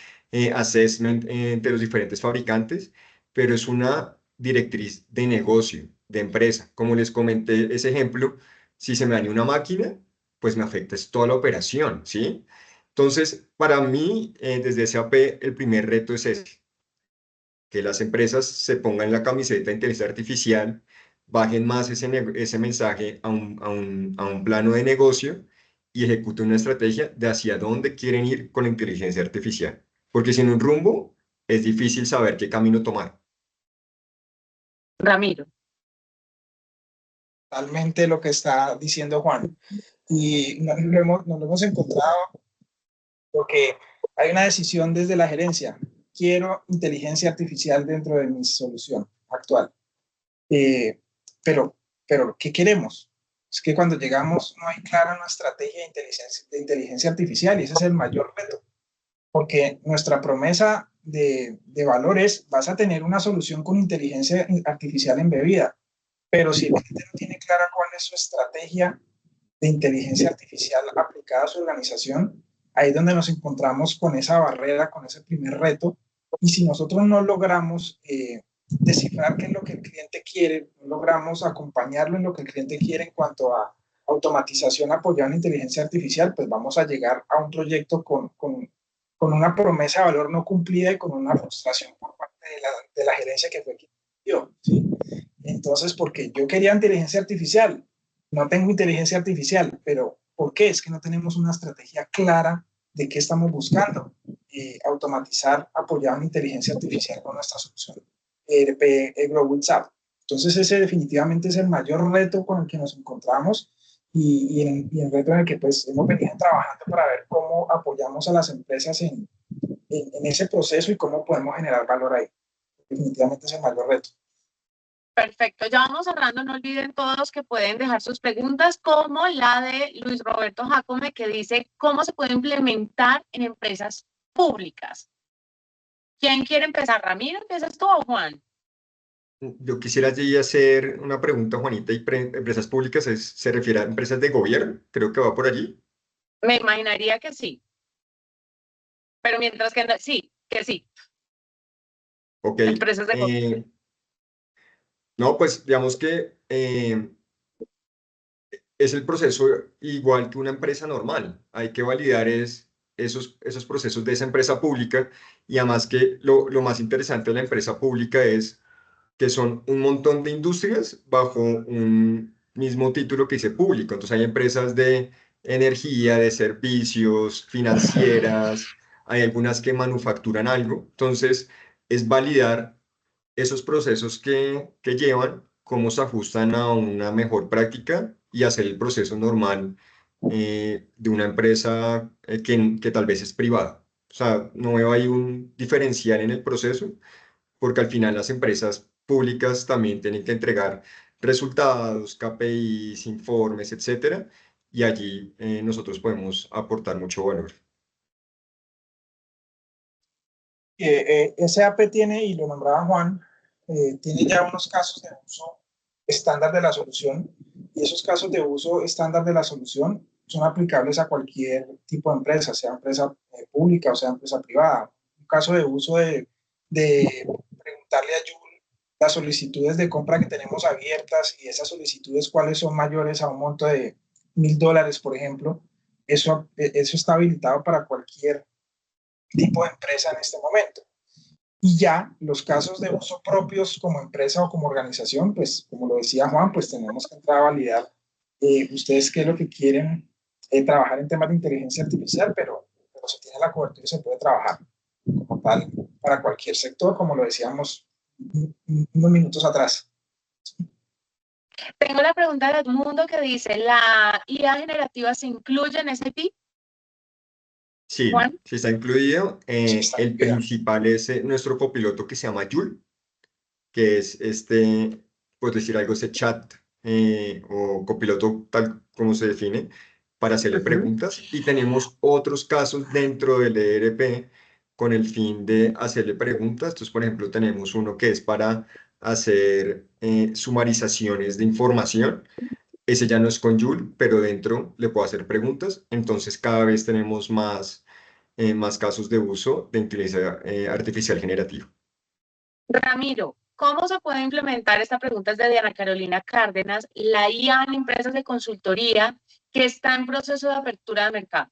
assessment entre los diferentes fabricantes, pero es una directriz de negocio, de empresa. Como les comenté ese ejemplo, si se me daña una máquina, pues me afecta es toda la operación, ¿sí? Entonces, para mí, desde SAP, el primer reto es ese, que las empresas se pongan la camiseta de inteligencia artificial, bajen más ese mensaje a un plano de negocio y ejecuten una estrategia de hacia dónde quieren ir con la inteligencia artificial. Porque sin un rumbo es difícil saber qué camino tomar. Ramiro. Totalmente lo que está diciendo Juan. Y nos lo hemos encontrado porque hay una decisión desde la gerencia. Quiero inteligencia artificial dentro de mi solución actual. Eh, pero, ¿qué queremos? Es que cuando llegamos no hay clara una estrategia de inteligencia artificial y ese es el mayor reto. Porque nuestra promesa de valor es, vas a tener una solución con inteligencia artificial embebida, pero si el cliente no tiene clara cuál es su estrategia de inteligencia artificial aplicada a su organización, ahí es donde nos encontramos con esa barrera, con ese primer reto. Y si nosotros no logramos descifrar qué es lo que el cliente quiere, no logramos acompañarlo en lo que el cliente quiere en cuanto a automatización apoyada en inteligencia artificial, pues vamos a llegar a un proyecto con una promesa de valor no cumplida y con una frustración por parte de la gerencia que fue quien dio, ¿sí? Entonces, porque yo quería inteligencia artificial, no tengo inteligencia artificial, pero ¿por qué? Es que no tenemos una estrategia clara de qué estamos buscando. Automatizar apoyado en inteligencia artificial con nuestra solución ERP Global SAP. Entonces, ese definitivamente es el mayor reto con el que nos encontramos y el reto en el que pues hemos venido trabajando para ver cómo apoyamos a las empresas en ese proceso y cómo podemos generar valor ahí. Definitivamente es el mayor reto. Perfecto, ya vamos cerrando, no olviden todos que pueden dejar sus preguntas, como la de Luis Roberto Jacome, que dice, ¿cómo se puede implementar en empresas públicas? ¿Quién quiere empezar? ¿Ramiro, empiezas tú o Juan? Yo quisiera allí hacer una pregunta, Juanita, y empresas públicas se refiere a empresas de gobierno, creo que va por allí. Me imaginaría que sí, pero mientras que no, sí, que sí. Ok. Empresas de gobierno. No, pues digamos que es el proceso igual que una empresa normal. Hay que validar esos procesos de esa empresa pública y además que lo más interesante de la empresa pública es que son un montón de industrias bajo un mismo título que dice público. Entonces hay empresas de energía, de servicios, financieras, hay algunas que manufacturan algo. Entonces es validar esos procesos que llevan, cómo se ajustan a una mejor práctica y hacer el proceso normal de una empresa que tal vez es privada. O sea, no veo ahí un diferencial en el proceso, porque al final las empresas públicas también tienen que entregar resultados, KPIs, informes, etcétera, y allí nosotros podemos aportar mucho valor. SAP tiene, y lo nombraba Juan, tiene ya unos casos de uso estándar de la solución, y esos casos de uso estándar de la solución son aplicables a cualquier tipo de empresa, sea empresa pública o sea empresa privada. Un caso de uso de preguntarle a Joule las solicitudes de compra que tenemos abiertas y esas solicitudes cuáles son mayores a un monto de $1,000, por ejemplo, eso está habilitado para cualquier tipo de empresa en este momento. Y ya los casos de uso propios como empresa o como organización, pues como lo decía Juan, pues tenemos que entrar a validar ustedes qué es lo que quieren trabajar en temas de inteligencia artificial, pero se tiene la cobertura y se puede trabajar como tal para cualquier sector, como lo decíamos unos minutos atrás. Tengo la pregunta de Edmundo que dice, ¿la IA generativa se incluye en SAP? Sí, Juan. sí está incluido. Sí, está El incluida. principal es nuestro copiloto que se llama Joule, que es puedo decir algo, ese chat o copiloto tal como se define, para hacerle preguntas. Y tenemos otros casos dentro del ERP con el fin de hacerle preguntas. Entonces, por ejemplo, tenemos uno que es para hacer sumarizaciones de información. Ese ya no es con Joule, pero dentro le puedo hacer preguntas. Entonces, cada vez tenemos más casos de uso de inteligencia artificial generativa. Ramiro, ¿cómo se puede implementar, esta pregunta es de Diana Carolina Cárdenas, la IA en empresas de consultoría que está en proceso de apertura de mercado?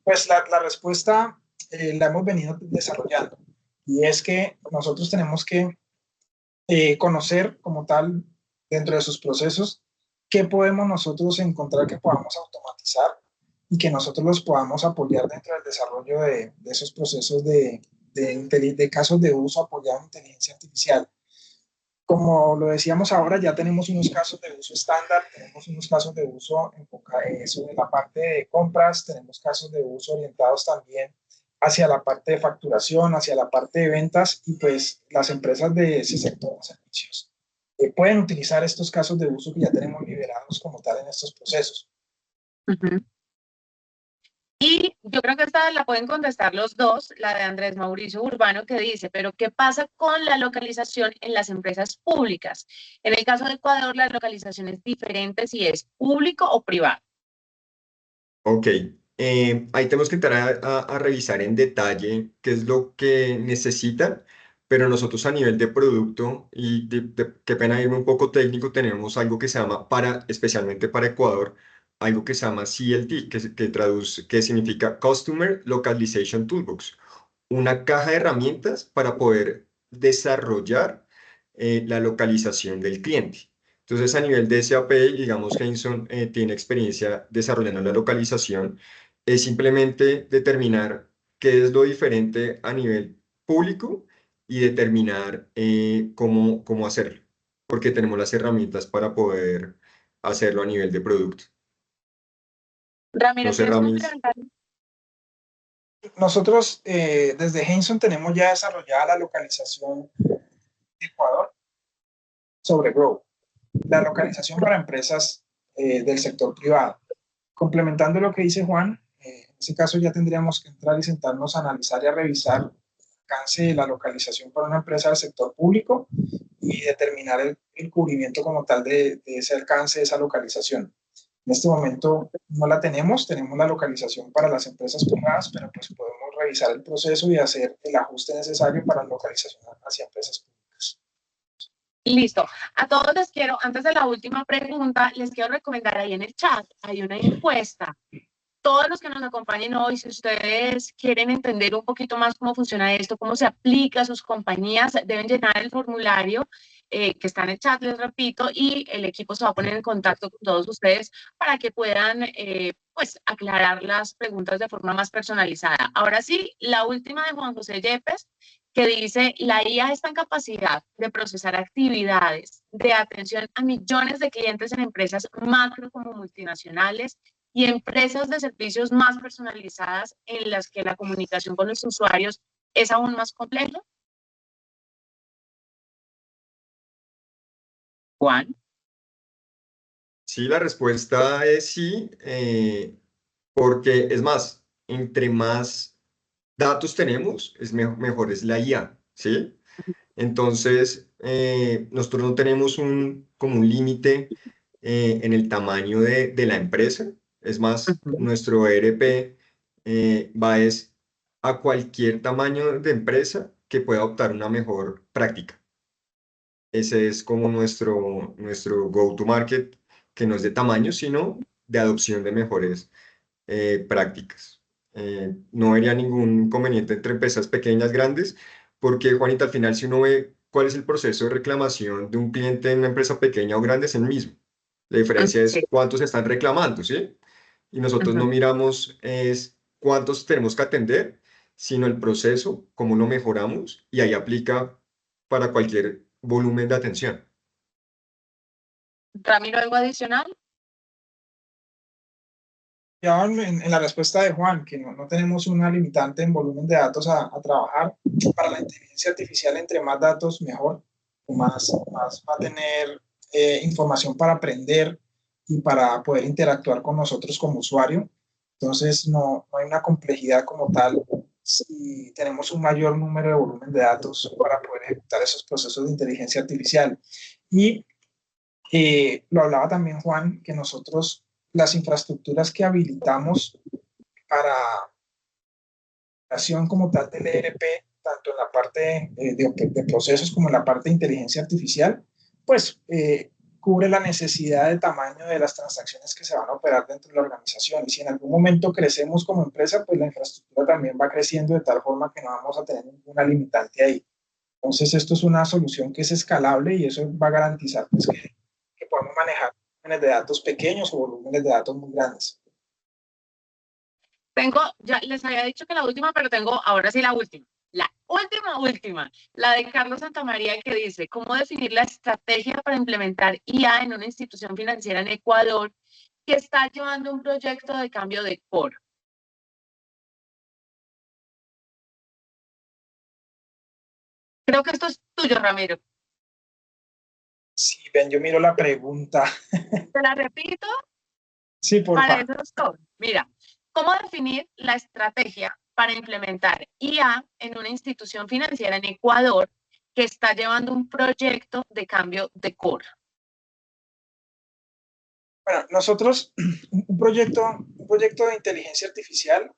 Pues la respuesta la hemos venido desarrollando, y es que nosotros tenemos que conocer como tal dentro de sus procesos qué podemos nosotros encontrar que podamos automatizar y que nosotros los podamos apoyar dentro del desarrollo de esos procesos de casos de uso apoyado en inteligencia artificial. Como lo decíamos ahora, ya tenemos unos casos de uso estándar, tenemos unos casos de uso sobre la parte de compras, tenemos casos de uso orientados también hacia la parte de facturación, hacia la parte de ventas, y pues las empresas de ese sector de servicios pueden utilizar estos casos de uso que ya tenemos liberados como tal en estos procesos. Y yo creo que esta la pueden contestar los dos, la de Andrés Mauricio Urbano, que dice, pero ¿qué pasa con la localización en las empresas públicas? En el caso de Ecuador, la localización es diferente si es público o privado. Ok, ahí tenemos que entrar a revisar en detalle qué es lo que necesitan, pero nosotros a nivel de producto, y qué pena irme un poco técnico, tenemos algo que se llama, especialmente para Ecuador, algo que se llama CLT, que significa Customer Localization Toolbox, una caja de herramientas para poder desarrollar la localización del cliente. Entonces, a nivel de SAP, digamos, Henson tiene experiencia desarrollando la localización. Es simplemente determinar qué es lo diferente a nivel público y determinar cómo hacerlo, porque tenemos las herramientas para poder hacerlo a nivel de producto. Ramiro, No sé, ¿quieres Ramis. complementar? Nosotros desde Henson tenemos ya desarrollada la localización de Ecuador sobre Grow, la localización para empresas del sector privado. Complementando lo que dice Juan, en ese caso ya tendríamos que entrar y sentarnos a analizar y a revisar el alcance de la localización para una empresa del sector público y determinar el cubrimiento como tal de ese alcance, de esa localización. En este momento no la tenemos la localización para las empresas privadas, pero pues podemos revisar el proceso y hacer el ajuste necesario para la localización hacia empresas públicas. Listo. A todos les quiero, antes de la última pregunta, les quiero recomendar ahí en el chat, hay una encuesta todos los que nos acompañen hoy, si ustedes quieren entender un poquito más cómo funciona esto, cómo se aplica a sus compañías, deben llenar el formulario que está en el chat, les repito, y el equipo se va a poner en contacto con todos ustedes para que puedan pues aclarar las preguntas de forma más personalizada. Ahora sí, la última de Juan José Yepes, que dice, la IA está en capacidad de procesar actividades de atención a millones de clientes en empresas macro como multinacionales y empresas de servicios más personalizadas en las que la comunicación con los usuarios es aún más compleja. Juan. Sí, la respuesta es sí, porque es más, entre más datos tenemos, mejor es la IA, ¿sí? Entonces, nosotros no tenemos como un límite en el tamaño de la empresa. Es más, nuestro ERP va a cualquier tamaño de empresa que pueda adoptar una mejor práctica. Ese es como nuestro go-to-market, que no es de tamaño, sino de adopción de mejores prácticas. No vería ningún inconveniente entre empresas pequeñas, grandes, porque, Juanita, al final, si uno ve cuál es el proceso de reclamación de un cliente en una empresa pequeña o grande, es el mismo. La diferencia es Sí. cuántos están reclamando, ¿sí? Y nosotros no miramos es cuántos tenemos que atender, sino el proceso, cómo lo mejoramos, y ahí aplica para cualquier volumen de atención. Ramiro, ¿algo adicional? Ya en la respuesta de Juan, que no tenemos una limitante en volumen de datos a trabajar. Para la inteligencia artificial, entre más datos, mejor. Más va a tener información para aprender y para poder interactuar con nosotros como usuario. Entonces, no hay una complejidad como tal si tenemos un mayor número de volumen de datos para poder ejecutar esos procesos de inteligencia artificial. Y lo hablaba también Juan, que nosotros las infraestructuras que habilitamos para la acción como tal del ERP, tanto en la parte de procesos como en la parte de inteligencia artificial, pues cubre la necesidad de tamaño de las transacciones que se van a operar dentro de la organización. Y si en algún momento crecemos como empresa, pues la infraestructura también va creciendo de tal forma que no vamos a tener ninguna limitante ahí. Entonces, esto es una solución que es escalable y eso va a garantizar pues, que podamos manejar volúmenes de datos pequeños o volúmenes de datos muy grandes. Ya les había dicho que la última, pero tengo ahora sí la última. La última, la de Carlos Santamaría, que dice, ¿cómo definir la estrategia para implementar IA en una institución financiera en Ecuador que está llevando un proyecto de cambio de core? Creo que esto es tuyo, Ramiro. Sí, ven, yo miro la pregunta. Te la repito. Sí, por Para favor. eso estoy. Mira, ¿cómo definir la estrategia para implementar IA en una institución financiera en Ecuador que está llevando un proyecto de cambio de core? Bueno, nosotros, un proyecto de inteligencia artificial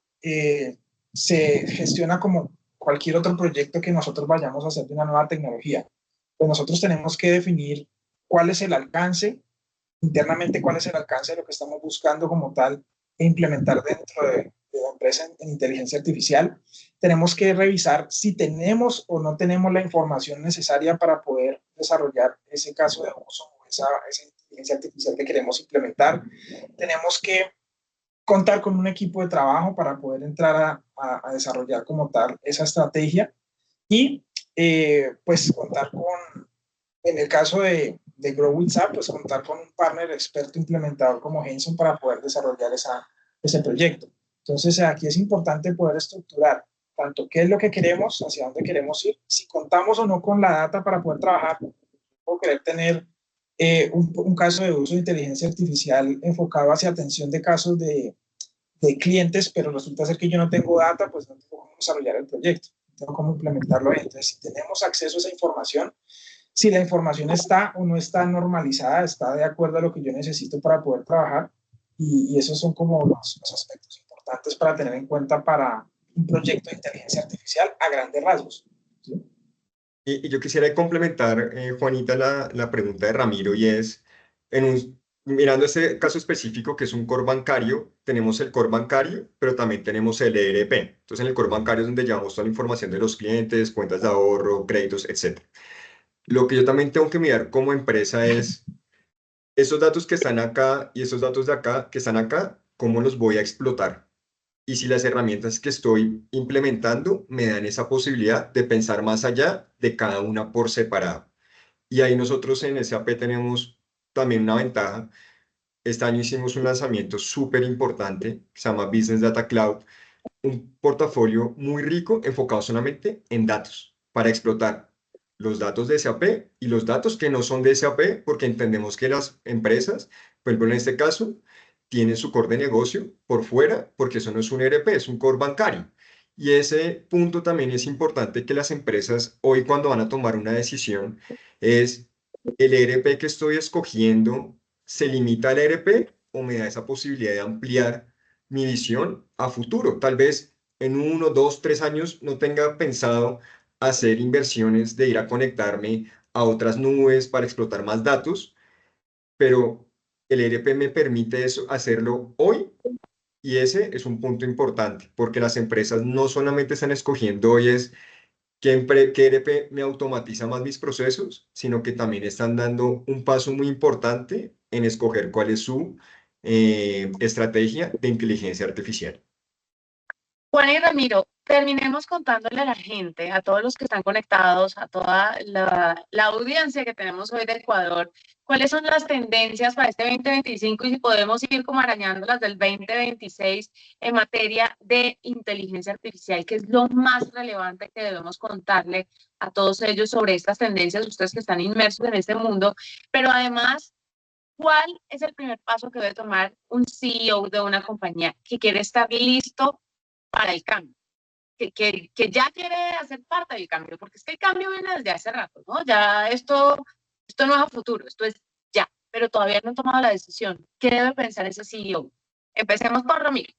se gestiona como cualquier otro proyecto que nosotros vayamos a hacer de una nueva tecnología. Pues nosotros tenemos que definir cuál es el alcance, internamente cuál es el alcance de lo que estamos buscando como tal e implementar dentro de la empresa en inteligencia artificial. Tenemos que revisar si tenemos o no tenemos la información necesaria para poder desarrollar ese caso de uso o esa inteligencia artificial que queremos implementar. Tenemos que contar con un equipo de trabajo para poder entrar a desarrollar como tal esa estrategia y pues contar con, en el caso de Grow with SAP, pues contar con un partner experto implementador como Henson para poder desarrollar ese proyecto. Entonces, aquí es importante poder estructurar tanto qué es lo que queremos, hacia dónde queremos ir, si contamos o no con la data para poder trabajar, o querer tener un caso de uso de inteligencia artificial enfocado hacia atención de casos de clientes, pero resulta ser que yo no tengo data, pues no tengo cómo desarrollar el proyecto, no tengo cómo implementarlo. Entonces, si tenemos acceso a esa información, si la información está o no está normalizada, está de acuerdo a lo que yo necesito para poder trabajar, y esos son como los aspectos importantes para tener en cuenta para un proyecto de inteligencia artificial a grandes rasgos, ¿sí? Y yo quisiera complementar, Juanita, la pregunta de Ramiro, y es, en mirando este caso específico, que es un core bancario, tenemos el core bancario, pero también tenemos el ERP. Entonces, en el core bancario es donde llevamos toda la información de los clientes, cuentas de ahorro, créditos, etc. Lo que yo también tengo que mirar como empresa es esos datos que están acá y esos datos de acá que están acá, ¿cómo los voy a explotar? Y si las herramientas que estoy implementando me dan esa posibilidad de pensar más allá de cada una por separado. Y ahí nosotros en SAP tenemos también una ventaja. Este año hicimos un lanzamiento súper importante, que se llama Business Data Cloud, un portafolio muy rico enfocado solamente en datos, para explotar los datos de SAP y los datos que no son de SAP, porque entendemos que las empresas, por ejemplo, en este caso, tienen su core de negocio por fuera, porque eso no es un ERP, es un core bancario. Y ese punto también es importante que las empresas hoy cuando van a tomar una decisión es el ERP que estoy escogiendo, ¿se limita al ERP o me da esa posibilidad de ampliar mi visión a futuro? Tal vez en 1, 2, 3 años no tenga pensado hacer inversiones de ir a conectarme a otras nubes para explotar más datos, pero el ERP me permite eso, hacerlo hoy, y ese es un punto importante, porque las empresas no solamente están escogiendo hoy es qué ERP me automatiza más mis procesos, sino que también están dando un paso muy importante en escoger cuál es su estrategia de inteligencia artificial. Juan y Ramiro, terminemos contándole a la gente, a todos los que están conectados, a toda la audiencia que tenemos hoy de Ecuador, cuáles son las tendencias para este 2025 y si podemos ir como arañando las del 2026 en materia de inteligencia artificial, que es lo más relevante que debemos contarle a todos ellos sobre estas tendencias, ustedes que están inmersos en este mundo, pero además, ¿cuál es el primer paso que debe tomar un CEO de una compañía que quiere estar listo para el cambio, que ya quiere hacer parte del cambio, porque es que el cambio viene desde hace rato, ¿no? Ya esto no es a futuro, esto es ya, pero todavía no han tomado la decisión. ¿Qué debe pensar ese CEO? Empecemos por Ramiro.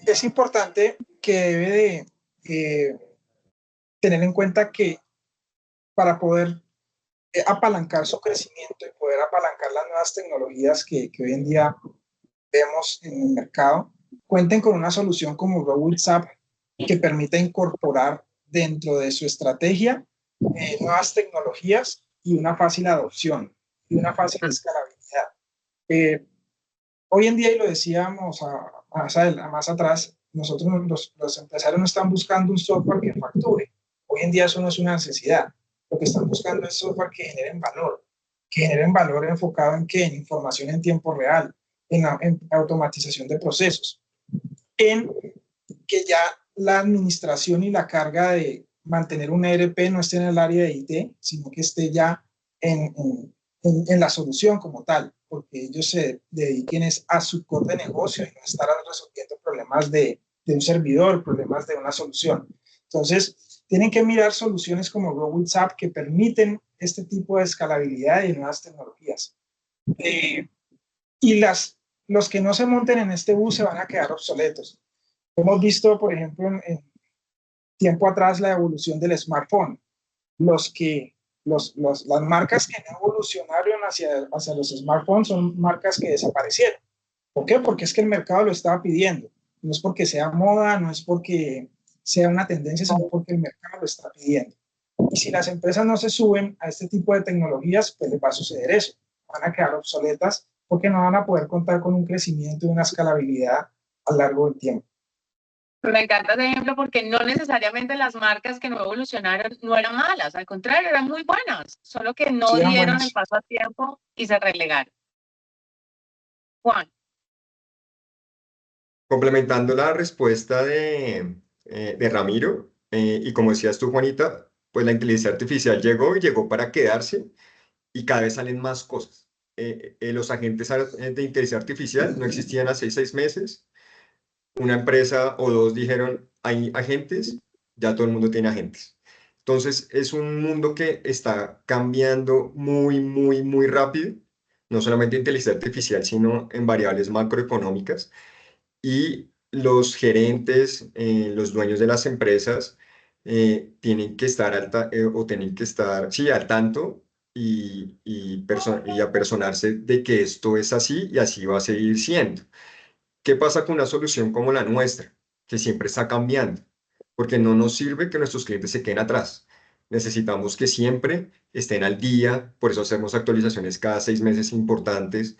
Es importante que debe de tener en cuenta que para poder apalancar su crecimiento y poder apalancar las nuevas tecnologías que hoy en día vemos en el mercado, cuenten con una solución como RoboWitSAP que permita incorporar dentro de su estrategia nuevas tecnologías y una fácil adopción y una fácil escalabilidad. Hoy en día, y lo decíamos más atrás, nosotros los empresarios no están buscando un software que facture. Hoy en día eso no es una necesidad. Lo que están buscando es software que generen valor enfocado en qué, en información en tiempo real, en automatización de procesos, en que ya la administración y la carga de mantener un ERP no esté en el área de IT, sino que esté ya en la solución como tal, porque ellos se dediquen a su core de negocio y no estar resolviendo problemas de un servidor, problemas de una solución. Entonces, tienen que mirar soluciones como RoboWitSAP que permiten este tipo de escalabilidad y nuevas tecnologías. Y los que no se monten en este bus se van a quedar obsoletos. Hemos visto, por ejemplo, en tiempo atrás la evolución del smartphone. Las marcas que no evolucionaron hacia los smartphones son marcas que desaparecieron. ¿Por qué? Porque es que el mercado lo estaba pidiendo. No es porque sea moda, no es porque sea una tendencia, sino porque el mercado lo está pidiendo. Y si las empresas no se suben a este tipo de tecnologías, pues les va a suceder eso. Van a quedar obsoletas porque no van a poder contar con un crecimiento y una escalabilidad a lo largo del tiempo. Me encanta ese ejemplo porque no necesariamente las marcas que no evolucionaron no eran malas, al contrario, eran muy buenas, solo que no dieron el paso a tiempo y se relegaron. Juan. Complementando la respuesta de Ramiro, y como decías tú, Juanita, pues la inteligencia artificial llegó y llegó para quedarse y cada vez salen más cosas. Los agentes de inteligencia artificial no existían hace 6 meses. Una empresa o dos dijeron, hay agentes, ya todo el mundo tiene agentes. Entonces, es un mundo que está cambiando muy, muy, muy rápido, no solamente en inteligencia artificial, sino en variables macroeconómicas. Y los gerentes, los dueños de las empresas, tienen que estar al tanto y apersonarse de que esto es así y así va a seguir siendo. ¿Qué pasa con una solución como la nuestra, que siempre está cambiando? Porque no nos sirve que nuestros clientes se queden atrás. Necesitamos que siempre estén al día, por eso hacemos actualizaciones cada 6 meses importantes.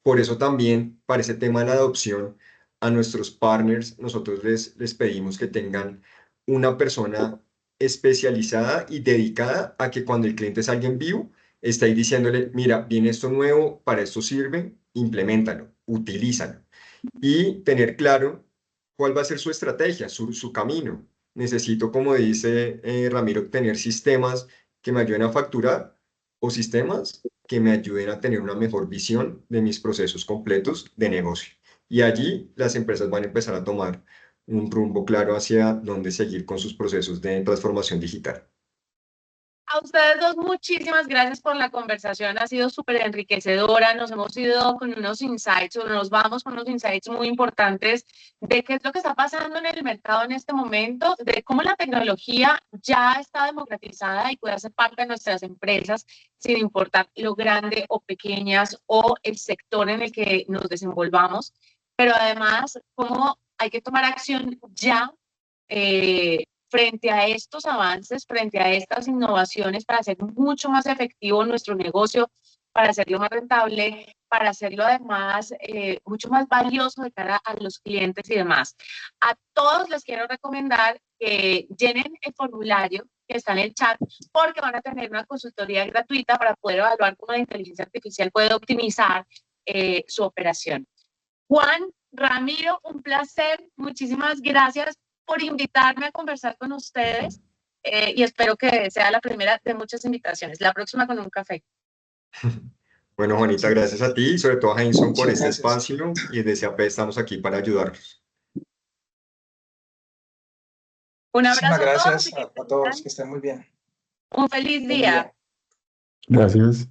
Por eso también, para ese tema de la adopción, a nuestros partners, nosotros les pedimos que tengan una persona especializada y dedicada a que cuando el cliente es alguien vivo, está ahí diciéndole, mira, viene esto nuevo, para esto sirve, impleméntalo, utilízalo y tener claro cuál va a ser su estrategia, su camino. Necesito, como dice Ramiro, tener sistemas que me ayuden a facturar o sistemas que me ayuden a tener una mejor visión de mis procesos completos de negocio. Y allí las empresas van a empezar a tomar un rumbo claro hacia dónde seguir con sus procesos de transformación digital. A ustedes dos, muchísimas gracias por la conversación, ha sido súper enriquecedora, nos hemos ido con unos insights, o nos vamos con unos insights muy importantes de qué es lo que está pasando en el mercado en este momento, de cómo la tecnología ya está democratizada y puede hacer parte de nuestras empresas sin importar lo grande o pequeñas o el sector en el que nos desenvolvamos, pero además cómo hay que tomar acción ya frente a estos avances, frente a estas innovaciones para hacer mucho más efectivo nuestro negocio, para hacerlo más rentable, para hacerlo además mucho más valioso de cara a los clientes y demás. A todos les quiero recomendar que llenen el formulario que está en el chat porque van a tener una consultoría gratuita para poder evaluar cómo la inteligencia artificial puede optimizar su operación. Juan, Ramiro, un placer. Muchísimas gracias por invitarme a conversar con ustedes y espero que sea la primera de muchas invitaciones. La próxima con un café. Bueno, Juanita, gracias a ti y sobre todo a Heinsohn por Muchas este gracias. espacio y desde AP estamos aquí para ayudarlos. Un Muchísimas abrazo a todos gracias y que a todos, tengan que estén muy bien. un feliz Buen día. día. Gracias.